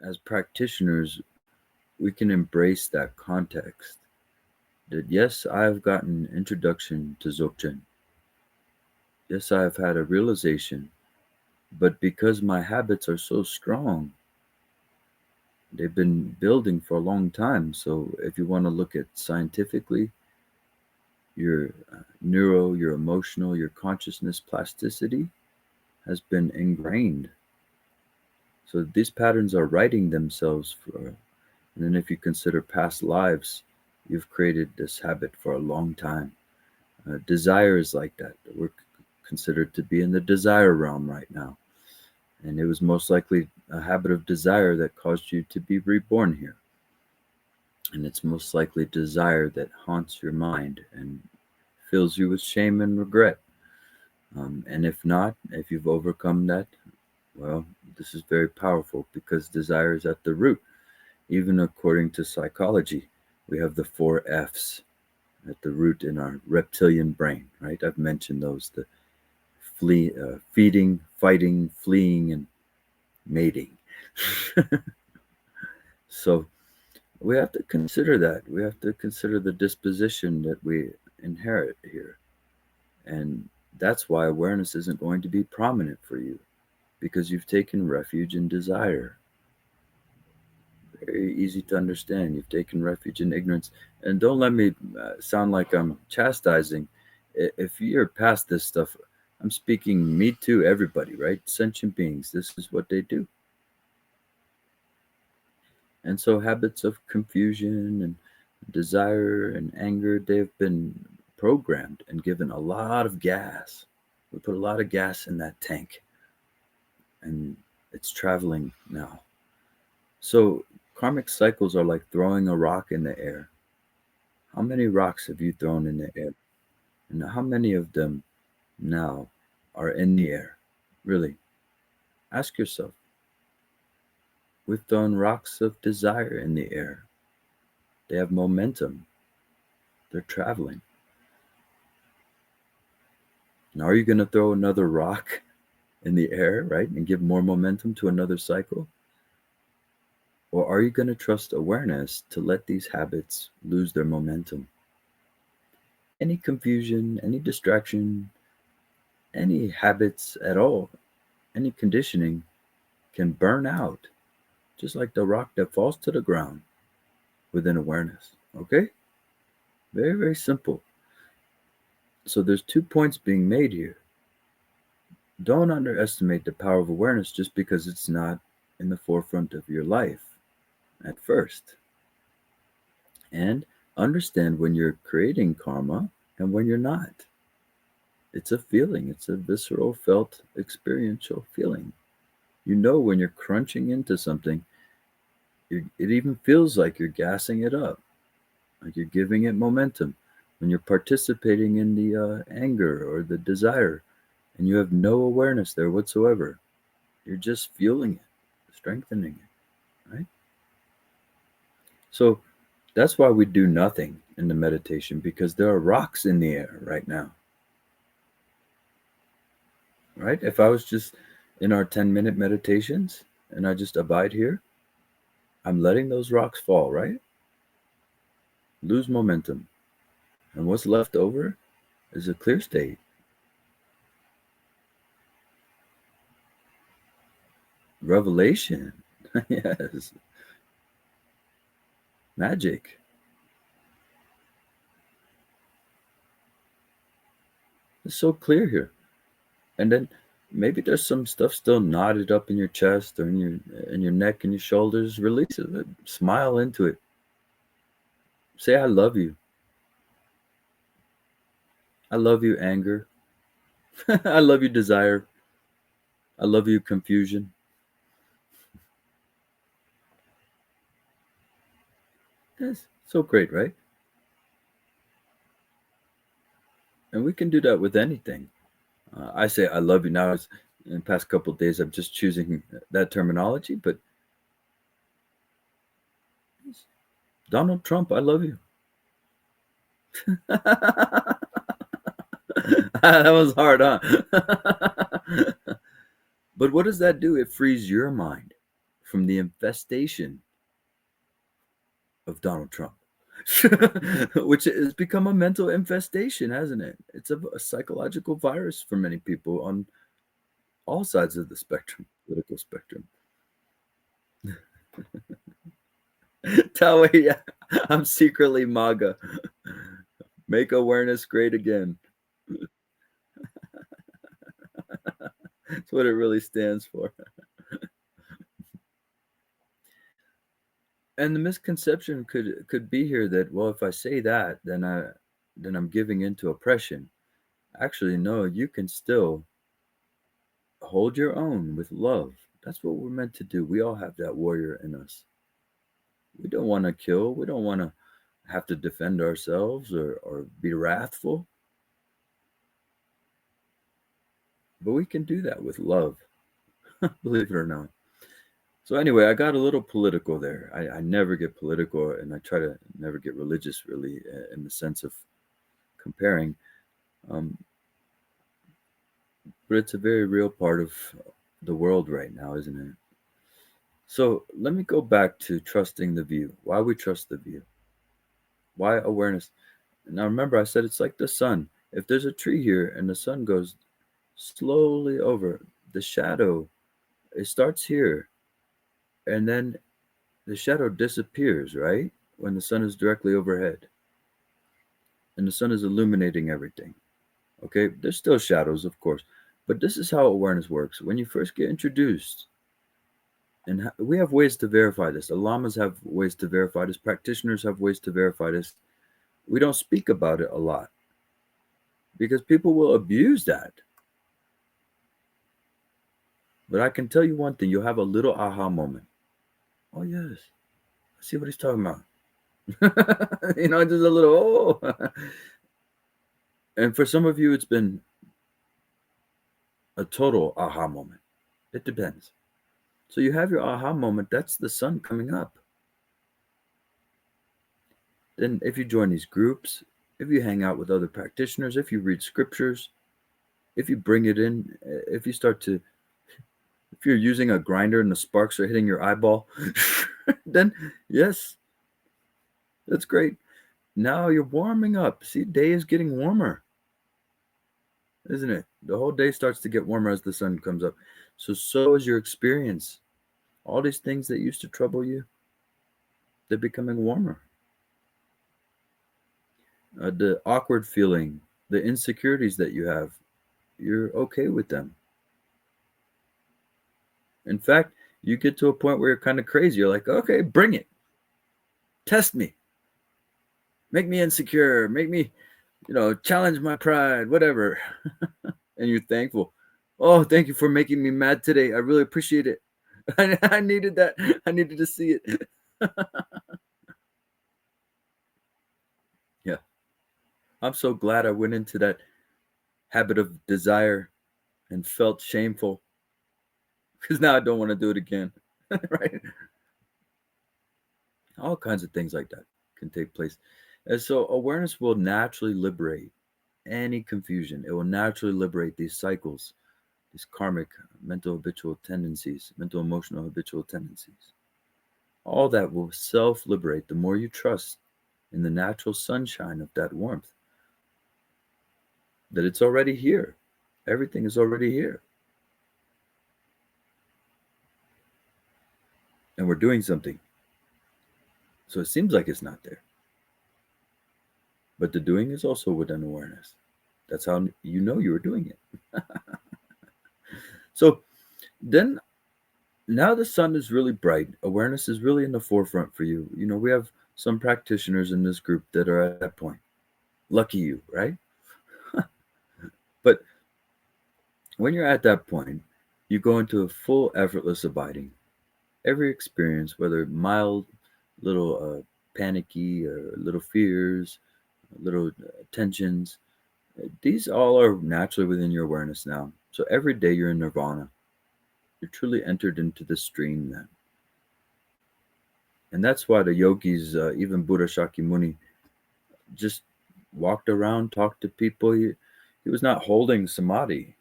as practitioners, we can embrace that context. That yes, I have gotten introduction to Dzogchen. Yes, I have had a realization, but because my habits are so strong, they've been building for a long time. So if you want to look at scientifically, your your emotional, your consciousness plasticity has been ingrained. So these patterns are writing themselves for, and then if you consider past lives, you've created this habit for a long time. Desire is like that. We're considered to be in the desire realm right now. And it was most likely a habit of desire that caused you to be reborn here. And it's most likely desire that haunts your mind and fills you with shame and regret. And if not, if you've overcome that, well, this is very powerful because desire is at the root. Even according to psychology, we have the four F's at the root in our reptilian brain, right? I've mentioned those: the feeding, fighting, fleeing, and mating. So we have to consider that. We have to consider the disposition that we inherit here. And that's why awareness isn't going to be prominent for you because you've taken refuge in desire. Very easy to understand. You've taken refuge in ignorance. And don't let me sound like I'm chastising. If you're past this stuff, I'm speaking me too, everybody, right? Sentient beings, this is what they do. And so habits of confusion and desire and anger, they've been programmed and given a lot of gas. We put a lot of gas in that tank and it's traveling now. So karmic cycles are like throwing a rock in the air. How many rocks have you thrown in the air? And how many of them now are in the air? Really, ask yourself. We've thrown rocks of desire in the air. They have momentum. They're traveling. Now, are you going to throw another rock in the air, right, and give more momentum to another cycle? Or are you going to trust awareness to let these habits lose their momentum? Any confusion, any distraction, any habits at all, any conditioning can burn out, just like the rock that falls to the ground within awareness. Okay? Very, very simple. So there's 2 points being made here. Don't underestimate the power of awareness just because it's not in the forefront of your life at first. And understand when you're creating karma and when you're not. It's a feeling, it's a visceral, felt, experiential feeling. You know when you're crunching into something, it even feels like you're gassing it up, like you're giving it momentum. When you're participating in the anger or the desire, and you have no awareness there whatsoever, you're just fueling it, strengthening it, right? So that's why we do nothing in the meditation because there are rocks in the air right now, right? If I was just in our 10-minute meditations and I just abide here, I'm letting those rocks fall, right? Lose momentum. And what's left over is a clear state. Revelation. Yes. Magic. It's so clear here. And then maybe there's some stuff still knotted up in your chest or in your neck and your shoulders. Release it. Smile into it. Say I love you. I love you, anger. I love you, desire. I love you, confusion. Yes, so great, right? And we can do that with anything. I say I love you now. In the past couple of days, I'm just choosing that terminology, but Donald Trump, I love you. That was hard, huh? But what does that do? It frees your mind from the infestation of Donald Trump, which has become a mental infestation, hasn't it? It's a psychological virus for many people on all sides of the spectrum, political spectrum. Dawai, yeah, I'm secretly MAGA. Make awareness great again. That's what it really stands for. And the misconception could be here that, well, if I say that, then I'm giving into oppression. Actually, no, you can still hold your own with love. That's what we're meant to do. We all have that warrior in us. We don't want to kill. We don't want to have to defend ourselves or be wrathful. But we can do that with love, believe it or not. So anyway, I got a little political there. I never get political, and I try to never get religious, really, in the sense of comparing. Um, but it's a very real part of the world right now, isn't it? So let me go back to trusting the view. Why we trust the view? Why awareness? Now remember, I said it's like the sun. If there's a tree here and the sun goes slowly over, the shadow, it starts here, and then the shadow disappears, right? When the sun is directly overhead and the sun is illuminating everything. Okay, there's still shadows, of course, but this is how awareness works. When you first get introduced, and we have ways to verify this. The lamas have ways to verify this. Practitioners have ways to verify this. We don't speak about it a lot because people will abuse that. But I can tell you one thing: you'll have a little aha moment. Oh yes, I see what he's talking about. Just a little oh. And for some of you, it's been a total aha moment. It depends. So you have your aha moment. That's the sun coming up. Then if you join these groups, if you hang out with other practitioners, if you read scriptures, if you bring it in, if you're using a grinder and the sparks are hitting your eyeball, then yes, that's great. Now you're warming up. See, day is getting warmer, isn't it? The whole day starts to get warmer as the sun comes up. So is your experience. All these things that used to trouble you, they're becoming warmer. The awkward feeling, the insecurities that you have, you're okay with them. In fact, you get to a point where you're kind of crazy. You're like, okay, bring it. Test me. Make me insecure. Make me, challenge my pride, whatever. And you're thankful. Oh, thank you for making me mad today. I really appreciate it. I needed that. I needed to see it. Yeah. I'm so glad I went into that habit of desire and felt shameful because now I don't want to do it again. Right? All kinds of things like that can take place. And so awareness will naturally liberate any confusion. It will naturally liberate these cycles, these karmic mental habitual tendencies, mental emotional habitual tendencies. All that will self liberate the more you trust in the natural sunshine of that warmth, that it's already here. Everything is already here. And we're doing something. So it seems like it's not there. But the doing is also within awareness. That's how you know you were doing it. So then, now the sun is really bright. Awareness is really in the forefront for you. We have some practitioners in this group that are at that point. Lucky you, right? But when you're at that point, you go into a full effortless abiding. Every experience, whether mild, little panicky, or little fears, little tensions, these all are naturally within your awareness now. So every day you're in nirvana. You're truly entered into the stream then. And that's why the yogis, even Buddha Shakyamuni, just walked around, talked to people. He was not holding samadhi.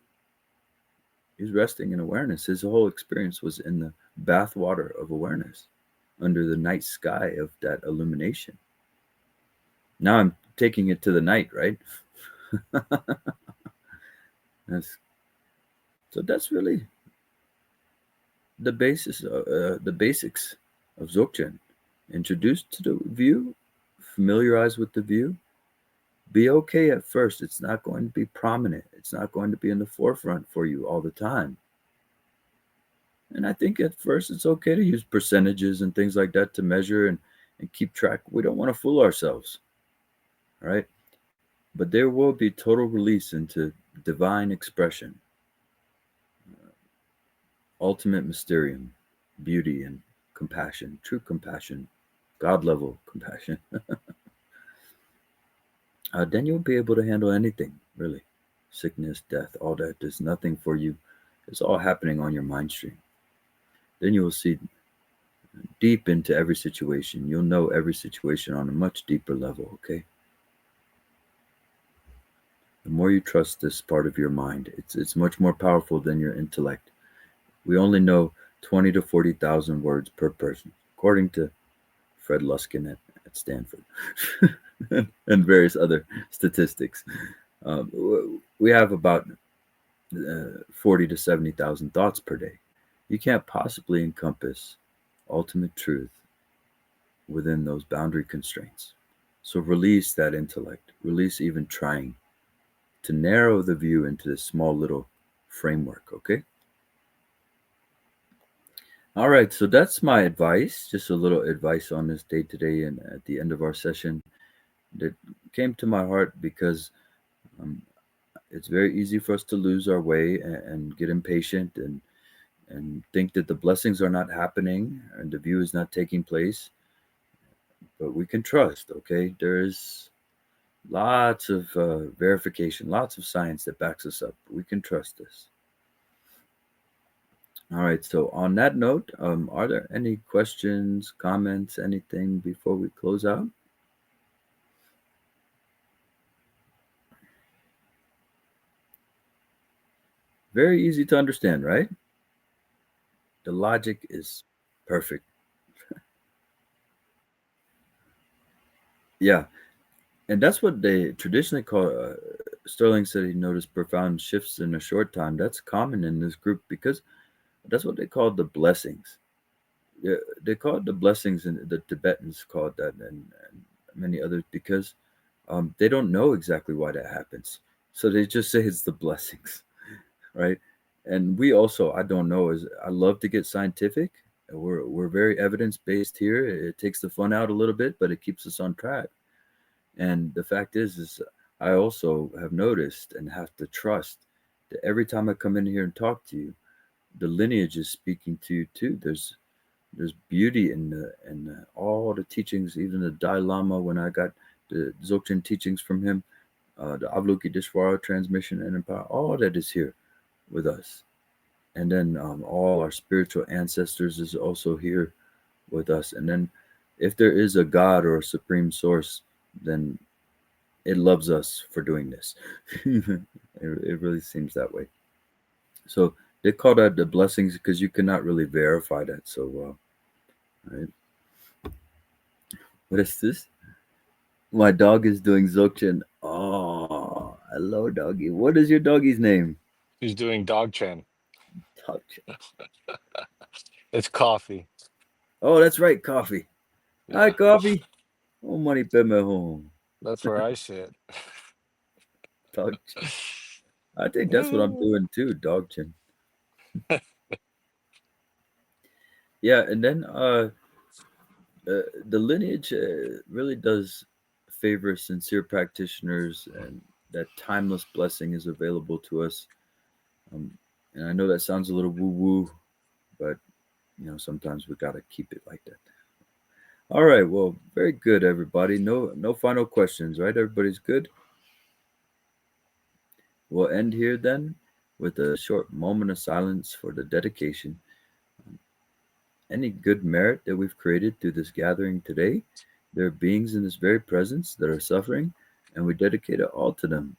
He was resting in awareness. His whole experience was in the bathwater of awareness under the night sky of that illumination. Now I'm taking it to the night, right? That's, so that's really the basics of Dzogchen. Introduced to the view, familiarize with the view, be okay at first. It's not going to be prominent. It's not going to be in the forefront for you all the time. And I think at first it's okay to use percentages and things like that to measure and keep track. We don't want to fool ourselves, right? But there will be total release into divine expression, ultimate mysterium, beauty and compassion, true compassion, God level compassion. Then you'll be able to handle anything, really. Sickness, death, all that. There's nothing for you. It's all happening on your mind stream. Then you will see deep into every situation. You'll know every situation on a much deeper level, okay? The more you trust this part of your mind, it's much more powerful than your intellect. We only know 20 to 40,000 words per person, according to Fred Luskin at Stanford and various other statistics. We have about 40 to 70,000 thoughts per day. You can't possibly encompass ultimate truth within those boundary constraints. So release that intellect, release even trying to narrow the view into this small little framework, okay? All right, so that's my advice, just a little advice on this day today and at the end of our session that came to my heart because um, it's very easy for us to lose our way and get impatient and think that the blessings are not happening and the view is not taking place. But we can trust, okay? There is lots of verification, lots of science that backs us up. We can trust this. All right, so on that note, are there any questions, comments, anything before we close out? Very easy to understand, right? The logic is perfect. Yeah, and that's what they traditionally call. Sterling said he noticed profound shifts in a short time. That's common in this group because that's what they call the blessings. Yeah, they call it the blessings, and the Tibetans call it that, and many others because they don't know exactly why that happens. So they just say it's the blessings, right? And we also, I don't know, is I love to get scientific. We're very evidence based here. It takes the fun out a little bit, but it keeps us on track. And the fact is I also have noticed and have to trust that every time I come in here and talk to you, the lineage is speaking to you too. There's beauty in all the teachings, even the Dalai Lama when I got the Dzogchen teachings from him, the Avalokiteshvara transmission and empower, all that is here with us. And then all our spiritual ancestors is also here with us. And then if there is a God or a supreme source, then it loves us for doing this. It really seems that way. So they call that the blessings because you cannot really verify that so well. Right? What is this? My dog is doing Dzogchen. Oh, hello, doggy. What is your doggy's name? He's doing Dogchen. Dogchen. It's coffee. Oh, that's right, Coffee. Hi, Yeah, Coffee. Oh, money peme home. that's where I sit. Dogchen. I think that's what I'm doing too, Dogchen. Yeah, and then the lineage really does favor sincere practitioners, and that timeless blessing is available to us. Um, and I know that sounds a little woo woo, but sometimes we gotta keep it like that. All right, well, very good, everybody. No final questions, right? Everybody's good. We'll end here then with a short moment of silence for the dedication. Any good merit that we've created through this gathering today, there are beings in this very presence that are suffering, and we dedicate it all to them.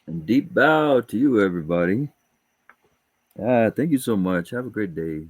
And deep bow to you, everybody. Thank you so much. Have a great day.